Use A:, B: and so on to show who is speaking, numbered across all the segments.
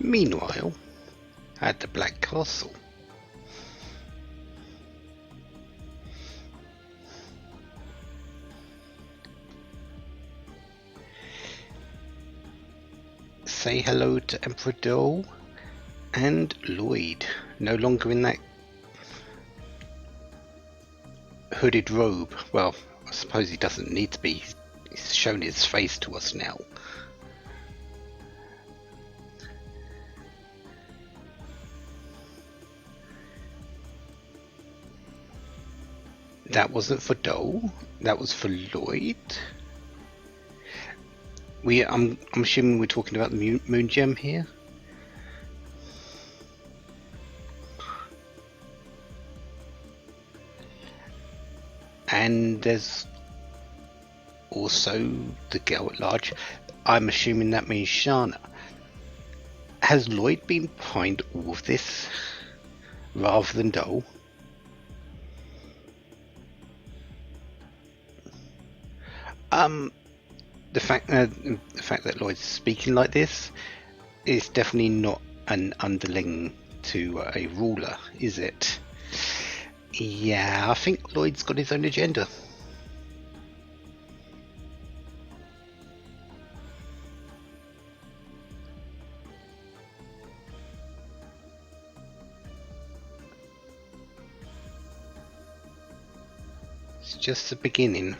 A: Meanwhile, at the Black Castle, say hello to Emperor Dole and Lloyd, no longer in that hooded robe. Well, I suppose he doesn't need to be. He's shown his face to us now. That wasn't for Dole. That was for Lloyd. I'm assuming we're talking about the moon gem here. And there's also the girl at large. I'm assuming that means Shana. Has Lloyd been behind all of this rather than Dole? The fact that Lloyd's speaking like this is definitely not an underling to a ruler, is it? Yeah, I think Lloyd's got his own agenda. It's just the beginning.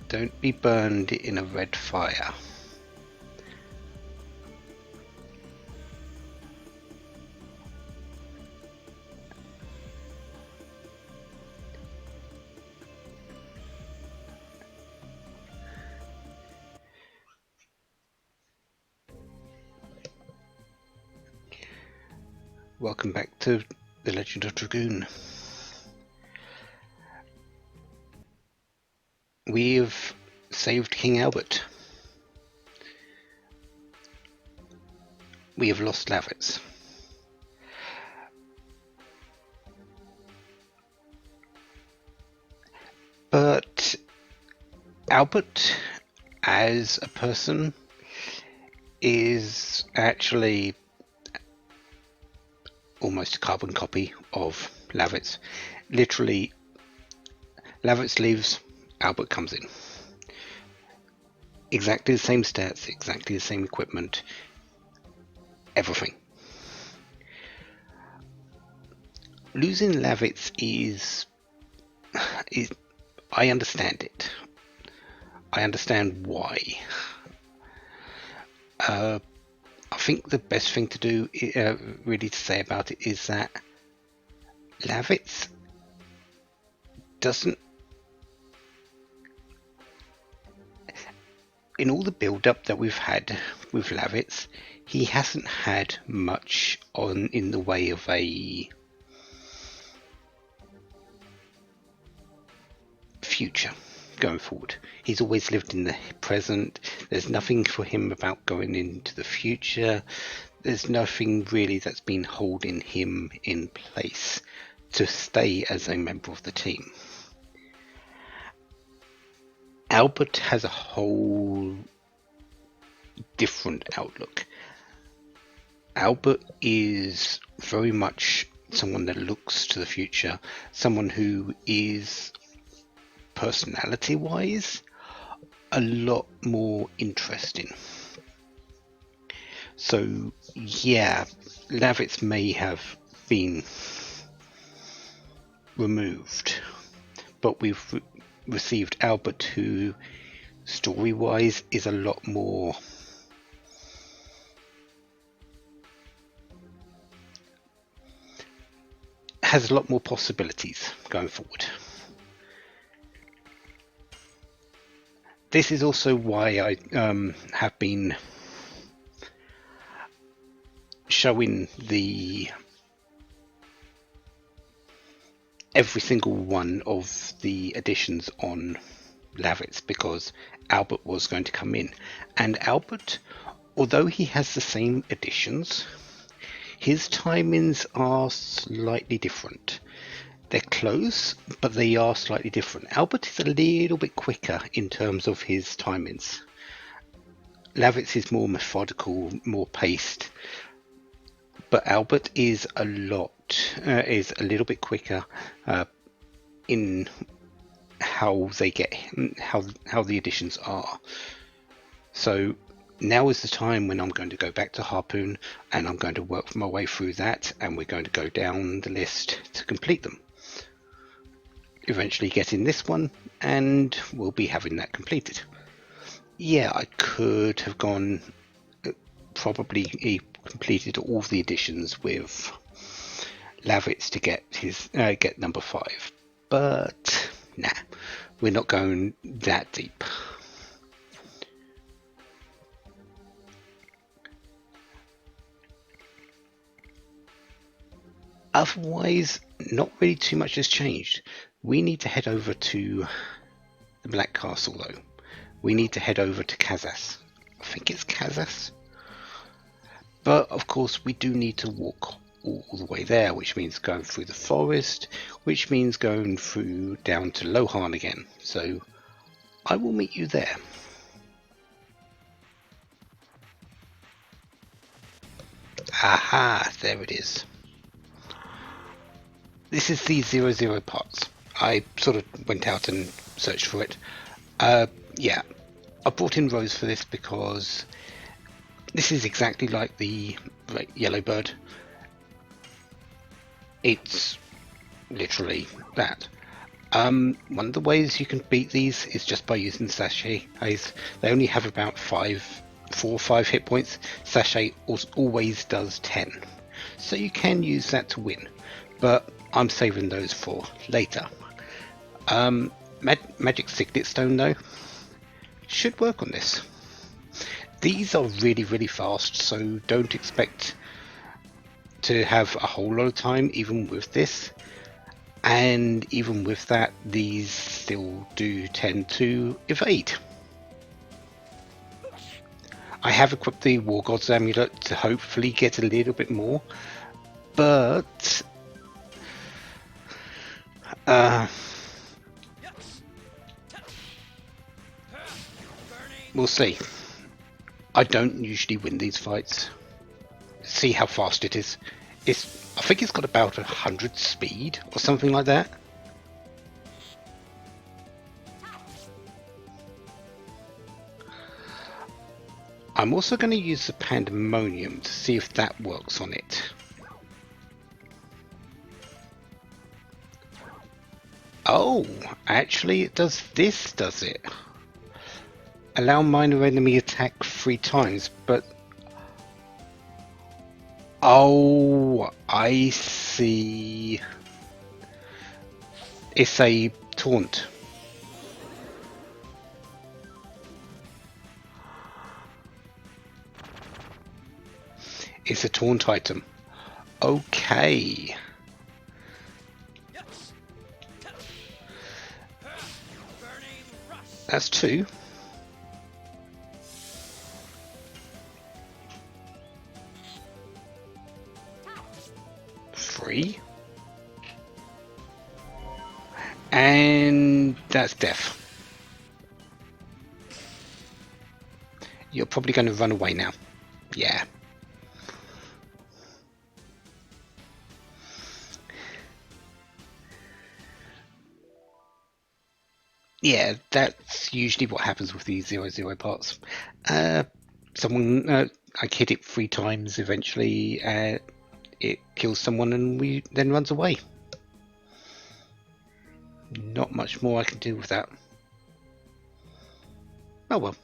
A: Don't be burned in a red fire. Welcome back to The Legend of Dragoon. We have saved King Albert. We have lost Lavitz. But Albert, as a person, is actually almost a carbon copy of Lavitz. Literally, Lavitz leaves, Albert comes in. Exactly the same stats, exactly the same equipment, everything. Losing Lavitz is I understand it. I understand why. I think the best thing to do, really to say about it, is that Lavitz doesn't, in all the build-up that we've had with Lavitz, he hasn't had much in the way of a future going forward. He's always lived in the present. There's nothing for him about going into the future. There's nothing really that's been holding him in place to stay as a member of the team. Albert has a whole different outlook. Albert is very much someone that looks to the future, someone who is, personality-wise, a lot more interesting. So, yeah, Lavitz may have been removed, but we've received Albert, who, story-wise, is a lot more has a lot more possibilities going forward. This is also why I have been showing every single one of the additions on Lavitz, because Albert was going to come in, and Albert, although he has the same additions, his timings are slightly different. They're close, but they are slightly different. Albert is a little bit quicker in terms of his timings. Lavitz is more methodical, more paced, but Albert is a little bit quicker in how they get how the additions are. So now is the time when I'm going to go back to Harpoon and I'm going to work my way through that, and we're going to go down the list to complete them. Eventually getting this one, and we'll be having that completed. Yeah, I could have gone, probably completed all the additions with Lavitz to get number 5, but nah, we're not going that deep. Otherwise, not really too much has changed. We need to head over to the Black Castle, though. We need to head over to Kazas. I think it's Kazas. But, of course, we do need to walk all the way there, which means going through the forest, which means going through down to Lohan again. So, I will meet you there. Aha, there it is. This is the 00 parts. I sort of went out and searched for it. Yeah, I brought in Rose for this because this is exactly like the yellow bird. It's literally that. One of the ways you can beat these is just by using sachets. They only have about 4 or 5 hit points. Sachet always does 10, so you can use that to win, but I'm saving those for later. Magic Signet Stone, though, should work on this. These are really fast, so don't expect to have a whole lot of time even with this. And even with that, these still do tend to evade. I have equipped the War God's Amulet to hopefully get a little bit more, but we'll see. I don't usually win these fights. See how fast it is. I think it's got about 100 speed or something like that. I'm also going to use the Pandemonium to see if that works on it. Oh, actually it does this, does it? Allow minor enemy attack 3 times, but... Oh, I see. It's a taunt. It's a taunt item. Okay. That's 2. And that's death. You're probably going to run away now. Yeah. Yeah, that's usually what happens with these 00 parts. Someone, I hit it 3 times eventually, it kills someone and then runs away. Not much more I can do with that. Oh well.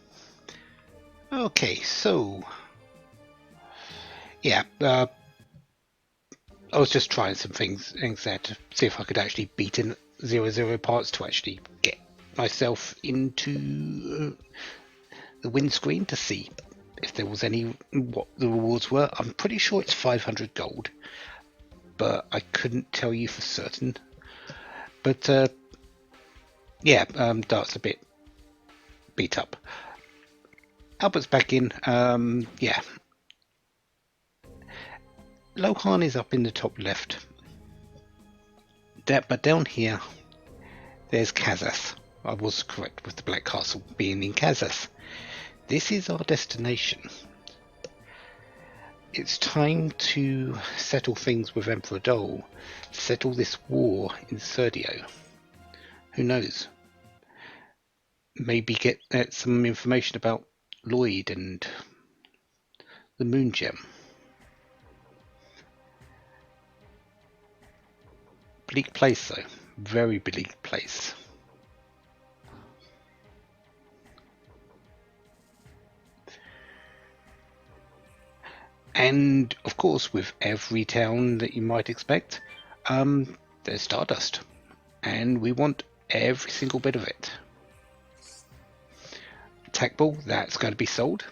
A: Okay, so yeah, I was just trying some things there to see if I could actually beat in 00 parts to actually get myself into the windscreen to see if there was what the rewards were. I'm pretty sure it's 500 gold, but I couldn't tell you for certain. But yeah, Dart's a bit beat up. Albert's back in. Yeah, Lohan is up in the top left. But down here, there's Kazas. I was correct with the Black Castle being in Kazas. This is our destination. It's time to settle things with Emperor Dole, settle this war in Serdio. Who knows? Maybe get some information about Lloyd and the Moon Gem. Bleak place though, very bleak place. And of course, with every town that you might expect, there's Stardust, and we want every single bit of it. Attack ball, that's going to be sold.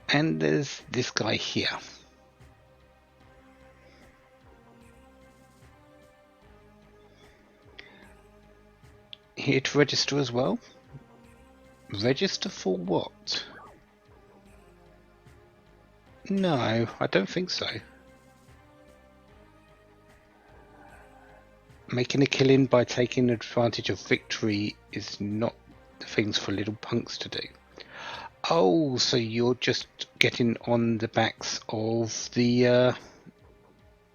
A: And there's this guy here. Here to register as well. Register for what? No, I don't think so. Making a killing by taking advantage of victory is not the things for little punks to do. Oh, so you're just getting on the backs of the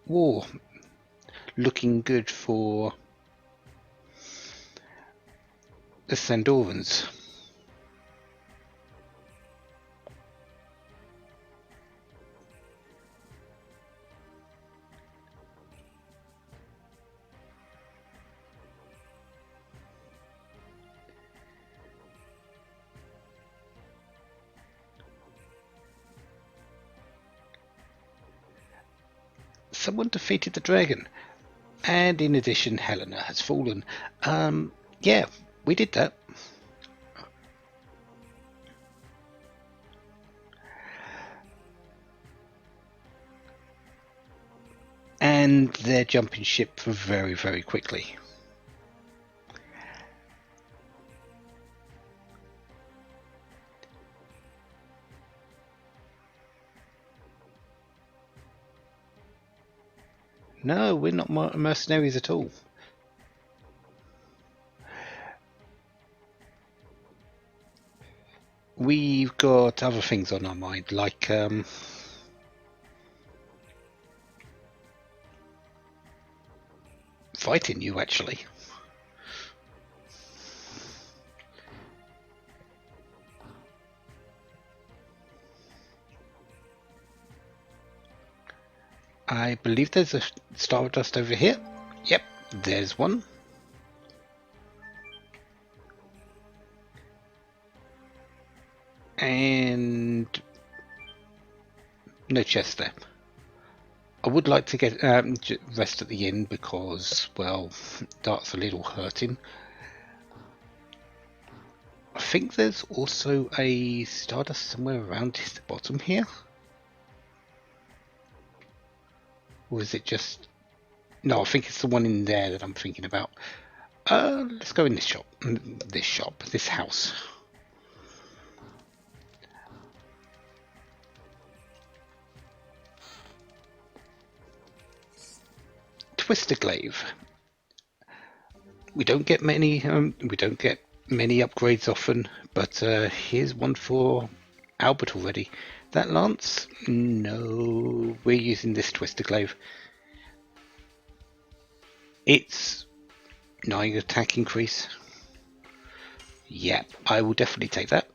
A: war. Looking good for the Sandorans. Someone defeated the dragon, and in addition, Helena has fallen. Yeah, we did that. And they're jumping ship very, very quickly. No, we're not mercenaries at all. We've got other things on our mind, like fighting you, actually. I believe there's a Stardust over here. Yep, there's one. And no chest there. I would like to get rest at the inn because, well, that's a little hurting. I think there's also a Stardust somewhere around the bottom here. Or is it just... No, I think it's the one in there that I'm thinking about. Let's go in this shop. This house. Twister Glaive. We don't get many upgrades often, but here's one for Albert already. That lance? No, we're using this Twister Glaive. It's 9 attack increase. Yep, I will definitely take that.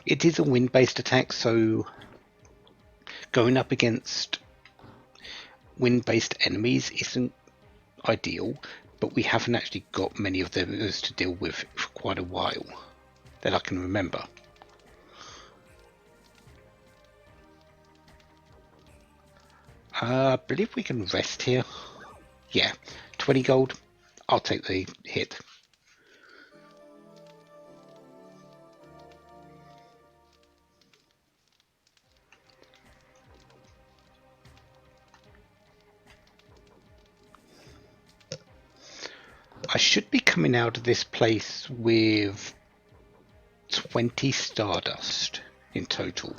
A: It is a wind-based attack, so going up against wind-based enemies isn't ideal, but we haven't actually got many of those to deal with for quite a while that I can remember. I believe we can rest here. Yeah, 20 gold. I'll take the hit. I should be coming out of this place with 20 Stardust in total.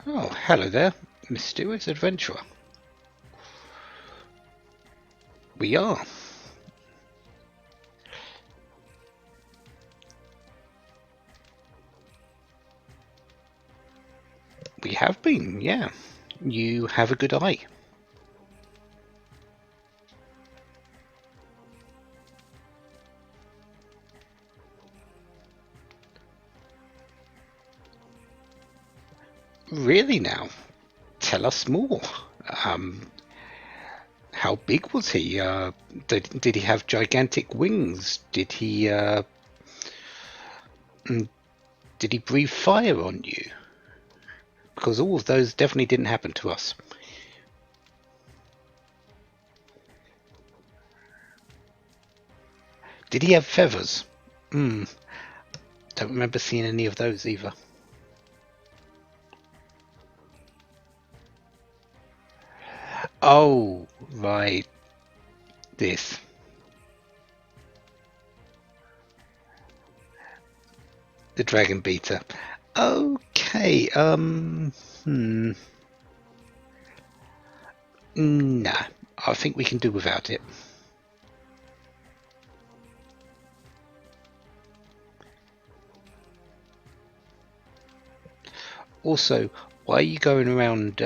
A: Oh, hello there, mysterious adventurer. We are. We have been, yeah. You have a good eye. Really now? Tell us more. Um, how big was he? Did he have gigantic wings? Mm, did he breathe fire on you? Because all of those definitely didn't happen to us. Did he have feathers? Hmm, don't remember seeing any of those either. Oh, right. This. The Dragon Beater. Okay, nah. I think we can do without it. Also, why are you going around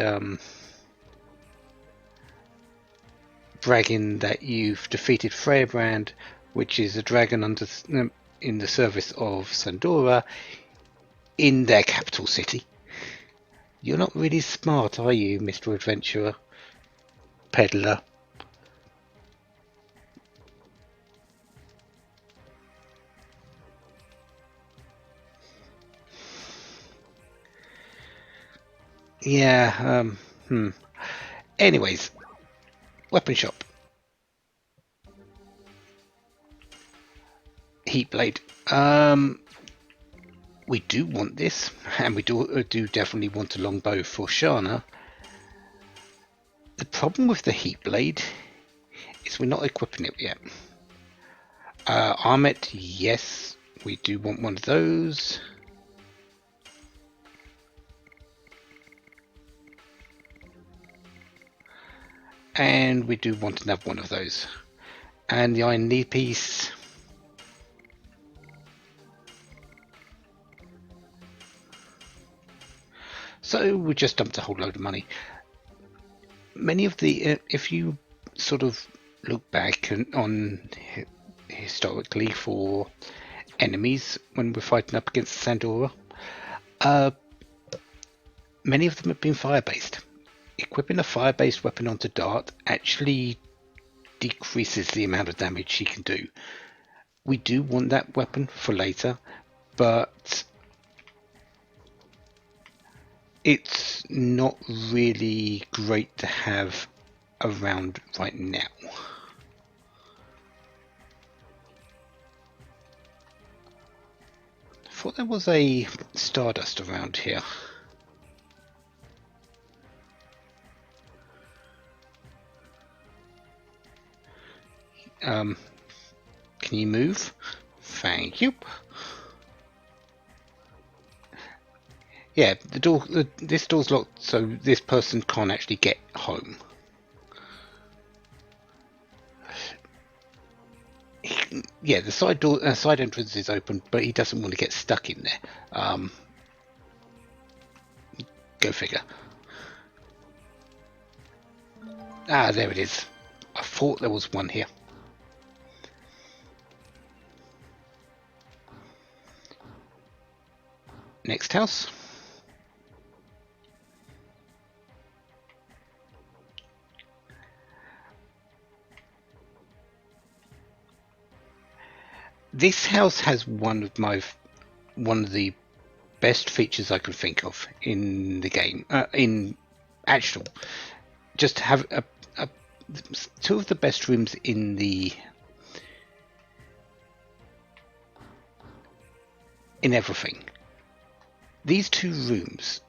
A: bragging that you've defeated Freyabrand, which is a dragon in the service of Sandora, in their capital city? You're not really smart, are you, Mr. Adventurer? Peddler. Yeah, Anyways, weapon shop. Heat blade. We do want this, and we do definitely want a longbow for Shana. The problem with the heat blade is we're not equipping it yet. Armet, yes, we do want one of those. And we do want another one of those. And the iron knee piece. So we just dumped a whole load of money. Many of the, if you sort of look back on historically for enemies when we're fighting up against Sandora, many of them have been fire-based. Equipping a fire-based weapon onto Dart actually decreases the amount of damage she can do. We do want that weapon for later, but it's not really great to have around right now. I thought there was a Stardust around here. Can you move? Thank you. Yeah, the door. This door's locked, so this person can't actually get home. Yeah, the side door, side entrance is open, but he doesn't want to get stuck in there. Go figure. Ah, there it is. I thought there was one here. Next house. This house has one of the best features I could think of in the game. In actual, just have two of the best rooms in everything. These two rooms,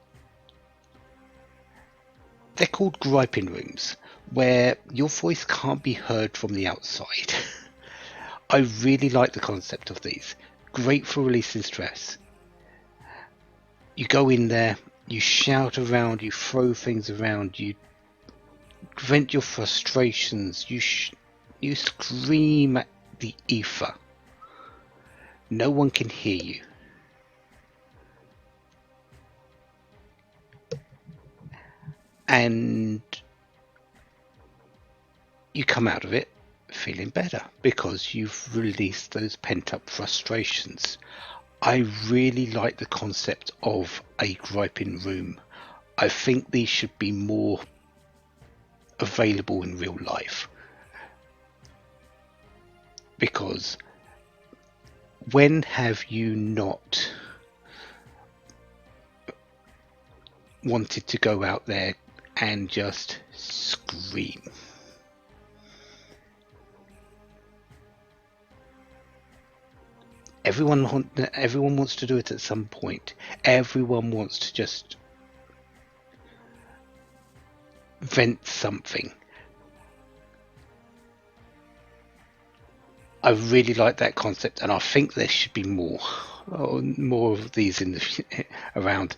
A: they're called griping rooms, where your voice can't be heard from the outside. I really like the concept of these. Great for releasing stress. You go in there, You shout around, you throw things around, you vent your frustrations, you scream at the ether. No one can hear you. And you come out of it feeling better because you've released those pent-up frustrations. I really like the concept of a griping room. I think these should be more available in real life, because when have you not wanted to go out there and just scream? Everyone wants to do it at some point. Everyone wants to just vent something. I really like that concept, and I think there should be more of these in the around.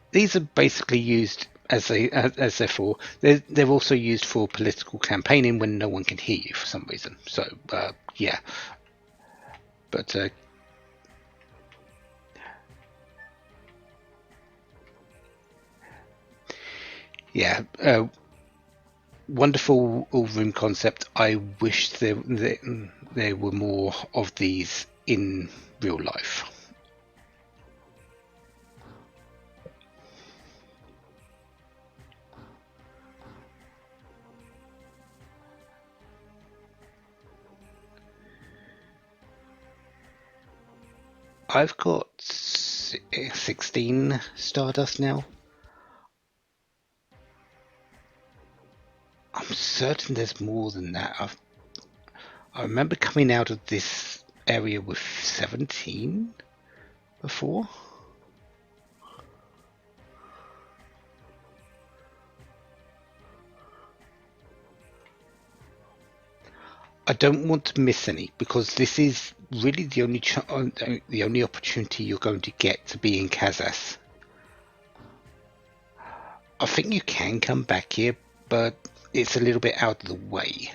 A: These are basically used as they're for. They're also used for political campaigning when no one can hear you for some reason. So yeah, but yeah, wonderful all-room concept. I wish there were more of these in real life. I've got 16 Stardust now. I'm certain there's more than that. I remember coming out of this area with 17 before. I don't want to miss any, because this is really the only opportunity you're going to get to be in Kazas. I think you can come back here, but it's a little bit out of the way.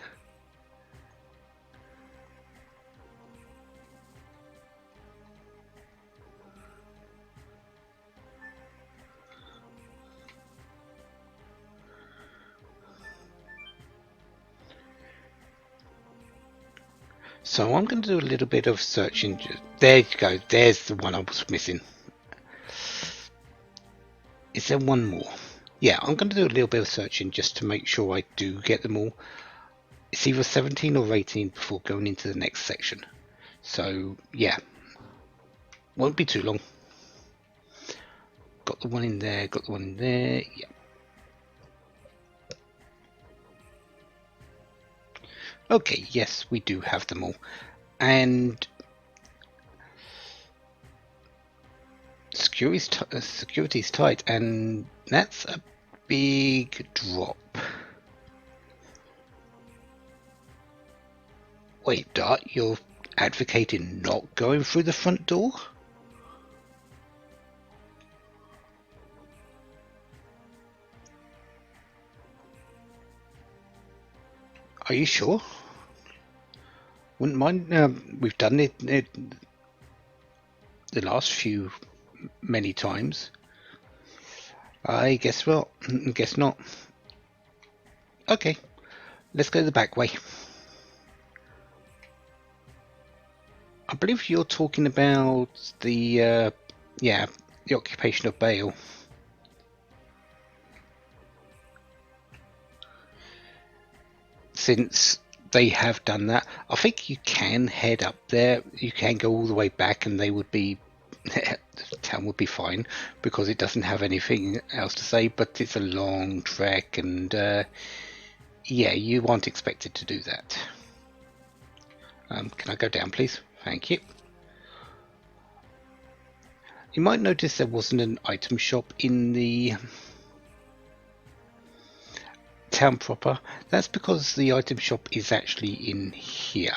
A: So I'm going to do a little bit of searching. There you go. There's the one I was missing. Is there one more? Yeah, I'm going to do a little bit of searching just to make sure I do get them all. It's either 17 or 18 before going into the next section. So yeah, won't be too long. Got the one in there, got the one in there. Yeah. Okay, yes, we do have them all. And security's tight, and that's a big drop. Wait, Dart, you're advocating not going through the front door? Are you sure? Wouldn't mind. We've done it the last few many times. I guess well. Guess not. Okay, let's go the back way. I believe you're talking about the the occupation of Bale. Since they have done that, I think you can head up there. You can go all the way back, and they would be the town would be fine because it doesn't have anything else to say. But it's a long trek, and yeah, you aren't expected to do that. Can I go down, please? Thank you. You might notice there wasn't an item shop in the town proper. That's because the item shop is actually in here.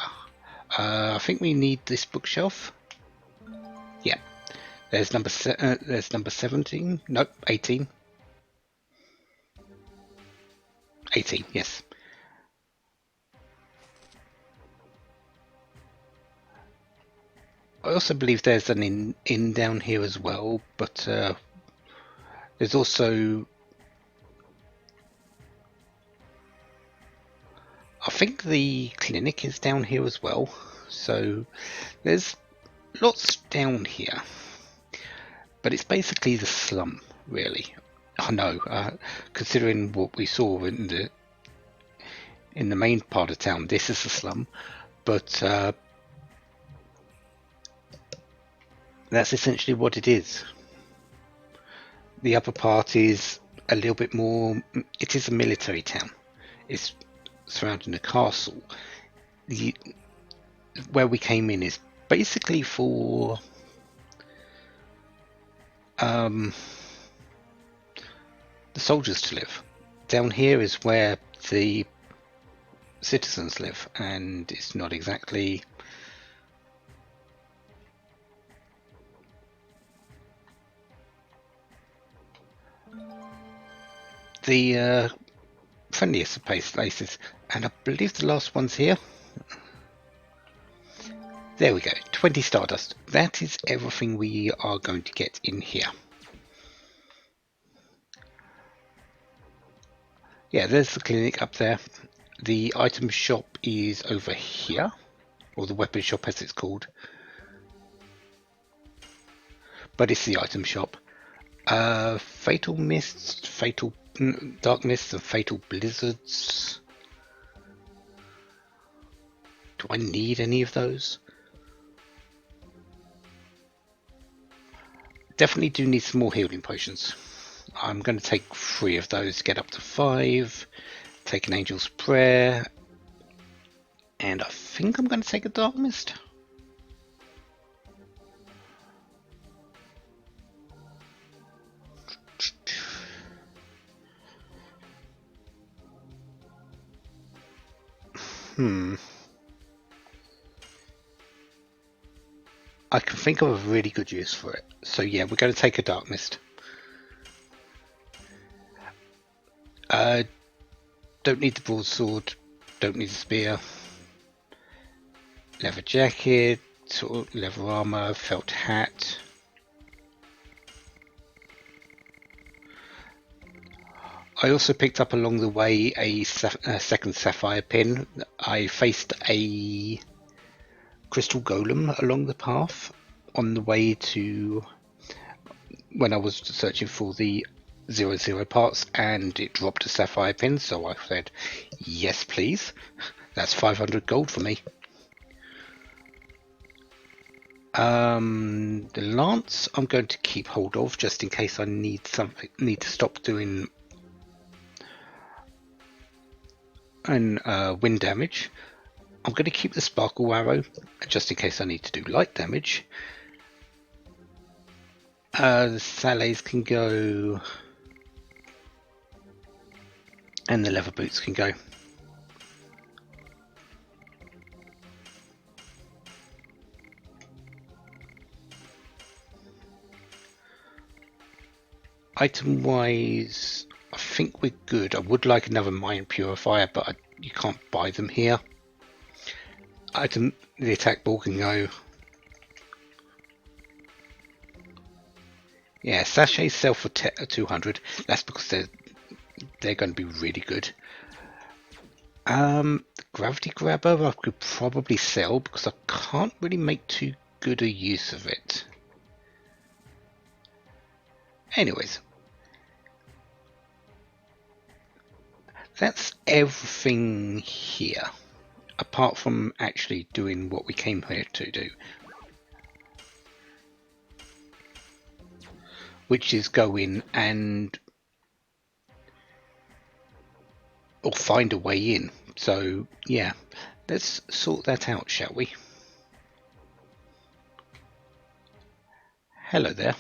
A: I think we need this bookshelf. Yeah, There's there's number 17. Nope, 18. 18, yes. I also believe there's an inn down here as well, but there's also, I think the clinic is down here as well. So there's lots down here, but it's basically the slum, really. I know, considering what we saw in the main part of town, this is the slum, but that's essentially what it is. The upper part is a little bit more. It is a military town. It's surrounding a castle. Where we came in is basically for the soldiers to live. Down here is where the citizens live, and it's not exactly the friendliest of places. And I believe the last one's here. There we go, 20 Stardust. That is everything we are going to get in here. Yeah, there's the clinic up there. The item shop is over here, or the weapon shop as it's called. But it's the item shop. Fatal mists, fatal dark mists, and fatal blizzards. Do I need any of those? Definitely do need some more healing potions. I'm going to take 3 of those, get up to 5, take an Angel's Prayer, and I think I'm going to take a Dark Mist. I can think of a really good use for it. So yeah, we're going to take a Dark Mist. Don't need the broadsword, don't need the spear. Leather jacket, leather armor, felt hat. I also picked up along the way a second sapphire pin. I faced a crystal golem along the path on the way to when I was searching for the 00 parts, and it dropped a sapphire pin, so I said yes please. That's 500 gold for me. The lance I'm going to keep hold of just in case I need to stop doing wind damage. I'm going to keep the sparkle arrow just in case I need to do light damage. The sallets can go, and the leather boots can go. Item wise, I think we're good. I would like another mind purifier, but you can't buy them here. The attack ball can go. Yeah, sachets sell for 200. That's because they're going to be really good. The gravity grabber I could probably sell because I can't really make too good a use of it. Anyways, that's everything here, apart from actually doing what we came here to do, which is go in or find a way in. So yeah, let's sort that out, shall we? Hello there.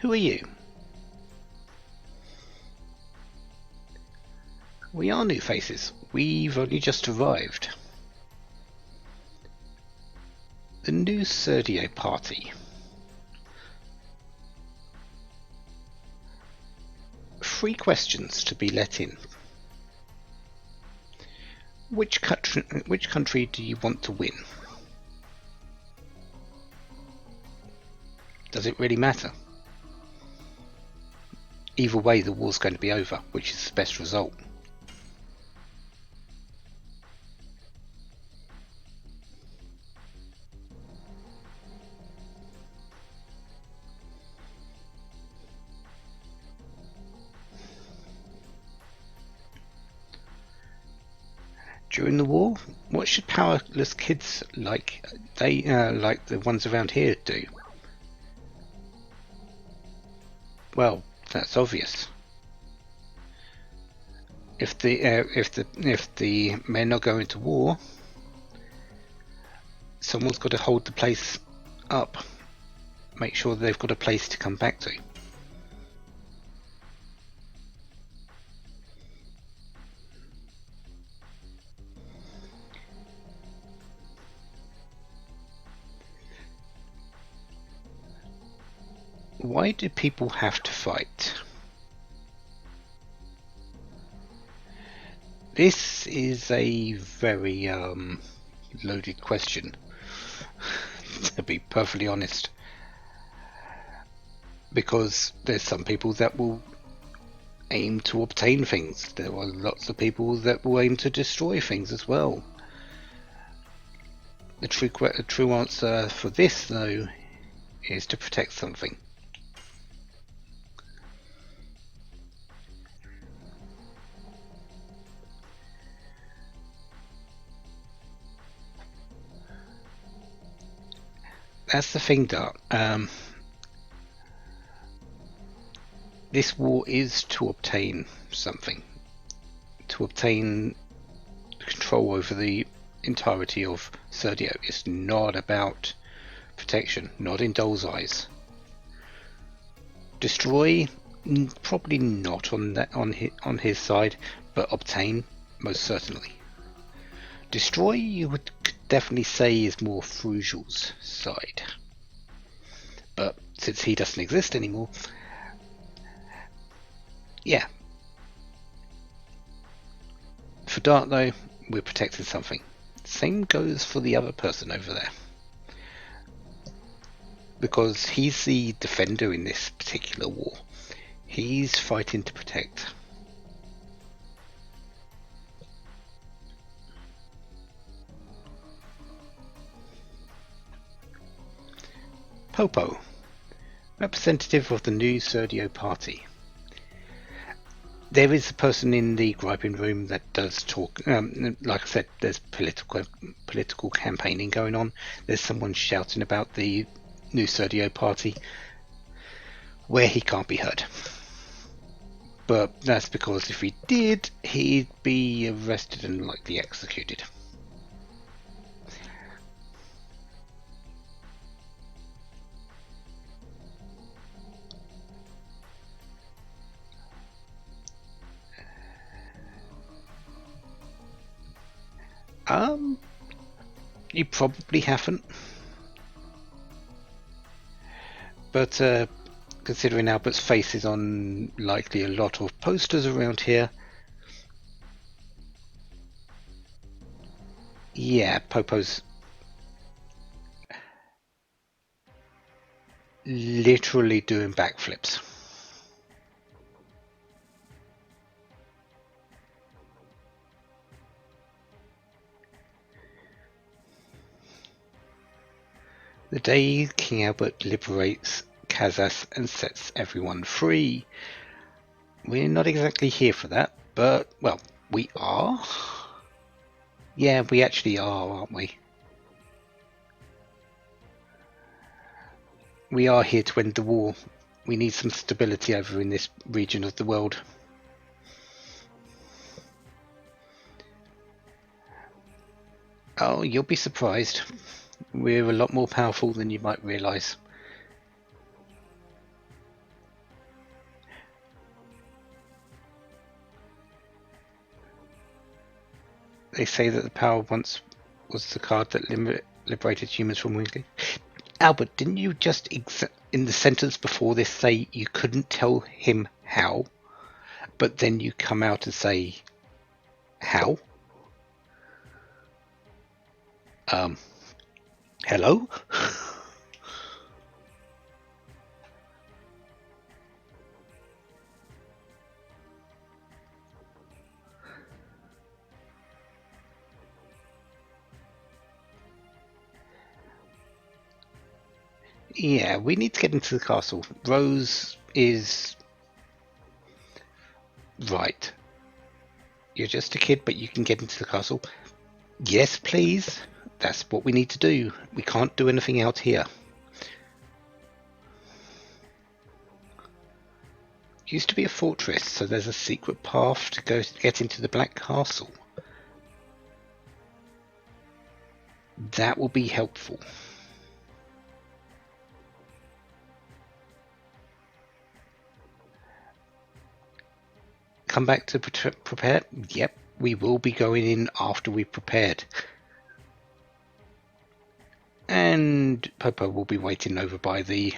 A: Who are you? We are new faces. We've only just arrived. The new Serdio party. 3 questions to be let in. Which country do you want to win? Does it really matter? Either way, the war's going to be over, which is the best result. During the war, what should powerless kids like like the ones around here do? Well, that's obvious. If the men are going to war, someone's got to hold the place up. Make sure they've got a place to come back to. Why do people have to fight? This is a very loaded question, to be perfectly honest. Because there's some people that will aim to obtain things. There are lots of people that will aim to destroy things as well. The true answer for this, though, is to protect something. That's the thing, Dart. This war is to obtain something. To obtain control over the entirety of Serdio. It's not about protection, not in Dole's eyes. Destroy, probably not on his side, but obtain, most certainly. Destroy, you would definitely say, is more Frugal's side. But since he doesn't exist anymore, yeah. For Dart, though, we're protecting something. Same goes for the other person over there. Because he's the defender in this particular war. He's fighting to protect. Popo, representative of the new Serdio party. There is a person in the griping room that does talk. Like I said, there's political campaigning going on. There's someone shouting about the new Serdio party where he can't be heard. But that's because if he did, he'd be arrested and likely executed. You probably haven't. But considering Albert's face is on likely a lot of posters around here, yeah, Popo's literally doing backflips. The day King Albert liberates Kazas and sets everyone free. We're not exactly here for that, but, well, we are. Yeah, we actually are, aren't we? We are here to end the war. We need some stability over in this region of the world. Oh, you'll be surprised. We're a lot more powerful than you might realise. They say that the power once was the card that liberated humans from weakling. Albert, didn't you just in the sentence before this say you couldn't tell him how? but then you come out and say, how? Hello? Yeah, we need to get into the castle. Rose is... Right. You're just a kid, but you can get into the castle. Yes, please. That's what we need to do. We can't do anything out here. It used to be a fortress, so there's a secret path to go get into the Black Castle. That will be helpful. Come back to prepare? Yep, we will be going in after we've prepared. And Popo will be waiting over by the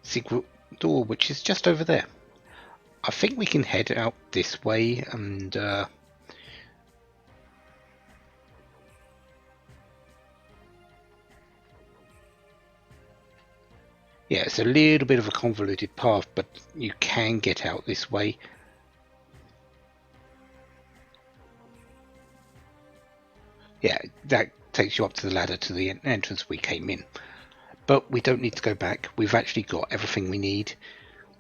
A: secret door, which is just over there. I think we can head out this way and yeah, it's a little bit of a convoluted path, but you can get out this way. Yeah, that takes you up to the ladder to the entrance we came in. But we don't need to go back. We've actually got everything we need.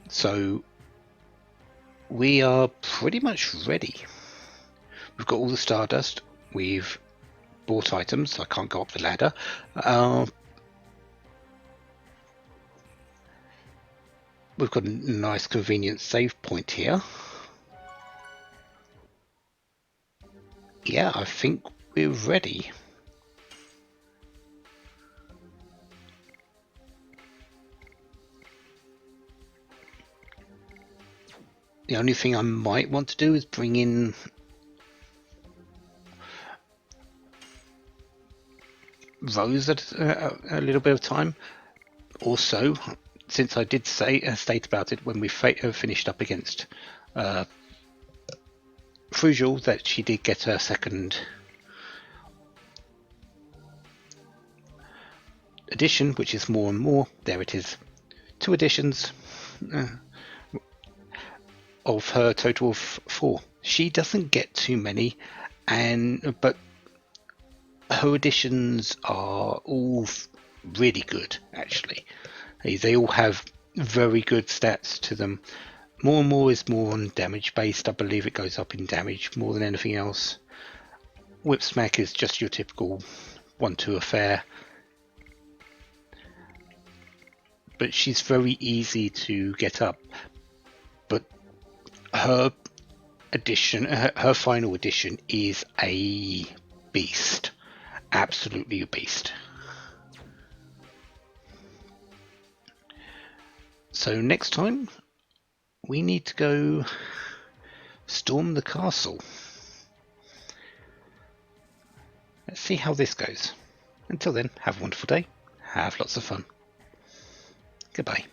A: So we are pretty much ready. We've got all the stardust. We've bought items. I can't go up the ladder. We've got a nice convenient save point here. Yeah, I think we're ready. The only thing I might want to do is bring in Rose at a little bit of time. Also, since I did state about it when we finished up against Frugel, that she did get her second edition, which is more and more. There it is. 2 editions of her total of 4. She doesn't get too many, but her editions are all really good, actually. They all have very good stats to them. More and more is more on damage based. I believe it goes up in damage more than anything else. Whip Smack is just your typical 1-2 affair. But she's very easy to get up. But her edition, her final edition, is a beast. Absolutely a beast. So next time we need to go storm the castle. Let's see how this goes. Until then, have a wonderful day. Have lots of fun. Goodbye.